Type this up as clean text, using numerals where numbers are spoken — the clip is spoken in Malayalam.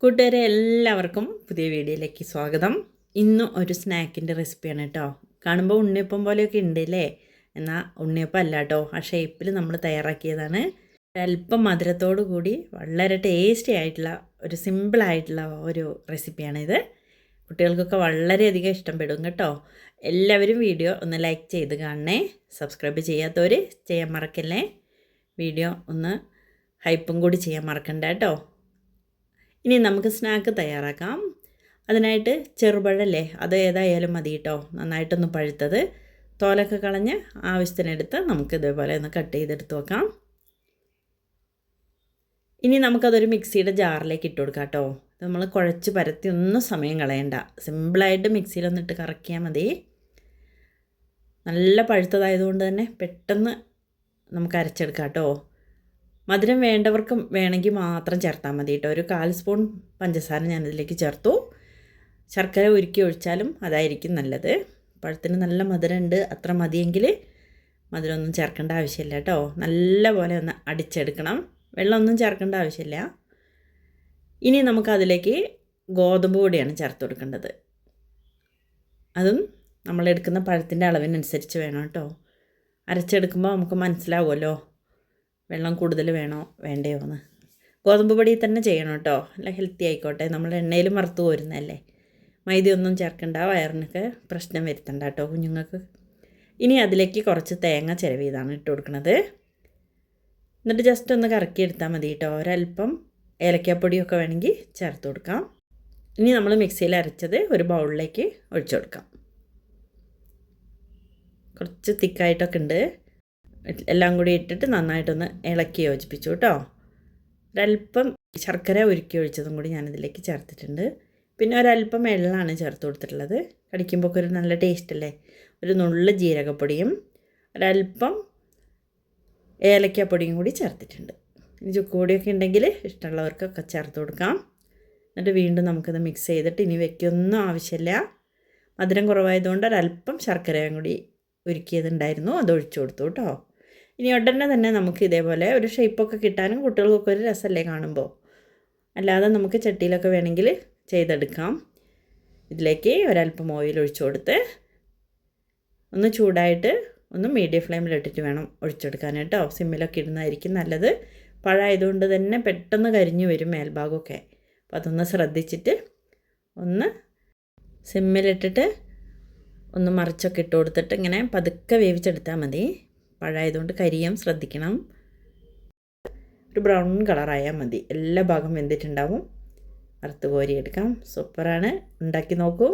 കൂട്ടുകാരെ എല്ലാവർക്കും പുതിയ വീഡിയോയിലേക്ക് സ്വാഗതം. ഇന്നും ഒരു സ്നാക്കിൻ്റെ റെസിപ്പിയാണ് കേട്ടോ. കാണുമ്പോൾ ഉണ്ണിയപ്പം പോലെയൊക്കെ ഉണ്ട് അല്ലേ? എന്നാൽ ഉണ്ണിയപ്പം അല്ല കേട്ടോ, ആ ഷേപ്പിൽ നമ്മൾ തയ്യാറാക്കിയതാണ്. അല്പം മധുരത്തോടു കൂടി വളരെ ടേസ്റ്റി ആയിട്ടുള്ള ഒരു സിമ്പിളായിട്ടുള്ള ഒരു റെസിപ്പിയാണിത്. കുട്ടികൾക്കൊക്കെ വളരെയധികം ഇഷ്ടപ്പെടും കേട്ടോ. എല്ലാവരും വീഡിയോ ഒന്ന് ലൈക്ക് ചെയ്ത് കാണണേ. സബ്സ്ക്രൈബ് ചെയ്യാത്തവർ ചെയ്യാൻ മറക്കല്ലേ. വീഡിയോ ഒന്ന് ഹൈപ്പും കൂടി ചെയ്യാൻ മറക്കണ്ട കേട്ടോ. ഇനി നമുക്ക് സ്നാക്ക് തയ്യാറാക്കാം. അതിനായിട്ട് ചെറുപഴല്ലേ, അത് ഏതായാലും മതി കേട്ടോ. നന്നായിട്ടൊന്ന് പഴുത്തത് തോലൊക്കെ കളഞ്ഞ് ആവശ്യത്തിനെടുത്ത് നമുക്ക് ഇതേപോലെ ഒന്ന് കട്ട് ചെയ്തെടുത്ത് വെക്കാം. ഇനി നമുക്കതൊരു മിക്സിയുടെ ജാറിലേക്ക് ഇട്ട് കൊടുക്കാം കേട്ടോ. നമ്മൾ കുഴച്ച് പരത്തി ഒന്നും സമയം കളയണ്ട. സിമ്പിളായിട്ട് മിക്സിയിലൊന്നിട്ട് കറക്കിയാൽ മതി. നല്ല പഴുത്തതായതുകൊണ്ട് തന്നെ പെട്ടെന്ന് നമുക്ക് അരച്ചെടുക്കാം കേട്ടോ. മധുരം വേണ്ടവർക്കും വേണമെങ്കിൽ മാത്രം ചേർത്താൽ മതി കേട്ടോ. ഒരു 1/4 സ്പൂൺ പഞ്ചസാര ഞാനിതിലേക്ക് ചേർത്തു. ശർക്കര ഉരുക്കി ഒഴിച്ചാലും അതായിരിക്കും നല്ലത്. പഴത്തിന് നല്ല മധുരമുണ്ട്, അത്ര മതിയെങ്കിൽ മധുരമൊന്നും ചേർക്കേണ്ട ആവശ്യമില്ല കേട്ടോ. നല്ല പോലെ ഒന്ന് അടിച്ചെടുക്കണം. വെള്ളമൊന്നും ചേർക്കേണ്ട ആവശ്യമില്ല. ഇനി നമുക്കതിലേക്ക് ഗോതമ്പ് പൊടിയാണ് ചേർത്ത് കൊടുക്കേണ്ടത്. അതും നമ്മളെടുക്കുന്ന പഴത്തിൻ്റെ അളവിനനുസരിച്ച് വേണം കേട്ടോ. അരച്ചെടുക്കുമ്പോൾ നമുക്ക് മനസ്സിലാവുമല്ലോ വെള്ളം കൂടുതൽ വേണോ വേണ്ടയോ എന്ന്. ഗോതമ്പ് പൊടി തന്നെ ചെയ്യണം കേട്ടോ, അല്ല ഹെൽത്തി ആയിക്കോട്ടെ. നമ്മൾ എണ്ണയിൽ വറുത്ത് പോരുന്നതല്ലേ. മൈദയൊന്നും ചേർക്കണ്ട, വയറിനൊക്കെ പ്രശ്നം വരുത്തണ്ട കേട്ടോ കുഞ്ഞുങ്ങൾക്ക്. ഇനി അതിലേക്ക് കുറച്ച് തേങ്ങ ചിരവിയതാണ് ഇട്ട് കൊടുക്കുന്നത്. എന്നിട്ട് ജസ്റ്റ് ഒന്ന് കറക്കിയെടുത്താൽ മതി കേട്ടോ. ഒരല്പം ഏലക്കാപ്പൊടിയൊക്കെ വേണമെങ്കിൽ ചേർത്ത് കൊടുക്കാം. ഇനി നമ്മൾ മിക്സിയിൽ അരച്ചത് ഒരു ബൗളിലേക്ക് ഒഴിച്ചു കൊടുക്കാം. കുറച്ച് തിക്കായിട്ടൊക്കെ ഉണ്ട്. എല്ലാം കൂടി ഇട്ടിട്ട് നന്നായിട്ടൊന്ന് ഇളക്കി യോജിപ്പിച്ചു കേട്ടോ. ഒരല്പം ശർക്കര ഉരുക്കി ഒഴിച്ചതും കൂടി ഞാനിതിലേക്ക് ചേർത്തിട്ടുണ്ട്. പിന്നെ ഒരല്പം വെള്ളമാണ് ചേർത്ത് കൊടുത്തിട്ടുള്ളത്. കടിക്കുമ്പോൾ ഒരു നല്ല ടേസ്റ്റ് അല്ലേ. ഒരു നുള്ള് ജീരകപ്പൊടിയും ഒരല്പം ഏലക്കാപ്പൊടിയും കൂടി ചേർത്തിട്ടുണ്ട്. ഇനി ചുക്കുപൊടിയൊക്കെ ഉണ്ടെങ്കിൽ ഇഷ്ടമുള്ളവർക്കൊക്കെ ചേർത്ത് കൊടുക്കാം. എന്നിട്ട് വീണ്ടും നമുക്കത് മിക്സ് ചെയ്തിട്ട് ഇനി വയ്ക്കൊന്നും ആവശ്യമില്ല. മധുരം കുറവായതുകൊണ്ട് ഒരല്പം ശർക്കരയും കൂടി ഉരുക്കിയതുണ്ടായിരുന്നു, അത് ഒഴിച്ചു കൊടുത്തു കേട്ടോ. ഇനി ഉടനെ തന്നെ നമുക്ക് ഇതേപോലെ ഒരു ഷേപ്പൊക്കെ കിട്ടാനും കുട്ടികൾക്കൊക്കെ ഒരു രസമല്ലേ കാണുമ്പോൾ. അല്ലാതെ നമുക്ക് ചട്ടിയിലൊക്കെ വേണമെങ്കിൽ ചെയ്തെടുക്കാം. ഇതിലേക്ക് ഒരല്പം ഓയിൽ ഒഴിച്ചു കൊടുത്ത് ഒന്ന് ചൂടായിട്ട് ഒന്ന് മീഡിയം ഫ്ലെയിമിലിട്ടിട്ട് വേണം ഒഴിച്ചെടുക്കാൻ കേട്ടോ. സിമ്മിലൊക്കെ ഇടുന്നതായിരിക്കും നല്ലത്. പഴമായതുകൊണ്ട് തന്നെ പെട്ടെന്ന് കരിഞ്ഞു വരും മേൽഭാഗമൊക്കെ. അപ്പോൾ അതൊന്ന് ശ്രദ്ധിച്ചിട്ട് ഒന്ന് സിമ്മിലിട്ടിട്ട് ഒന്ന് മറിച്ചൊക്കെ ഇട്ട് കൊടുത്തിട്ട് ഇങ്ങനെ പതുക്കെ വേവിച്ചെടുത്താൽ മതി. പഴമായതുകൊണ്ട് കരിയാൻ ശ്രദ്ധിക്കണം. ഒരു ബ്രൗൺ കളറായാൽ മതി. എല്ലാ ഭാഗം വെന്തിട്ടുണ്ടാവും. വറുത്ത് കോരിയെടുക്കാം. സൂപ്പറാണ്. ഉണ്ടാക്കി നോക്കൂ.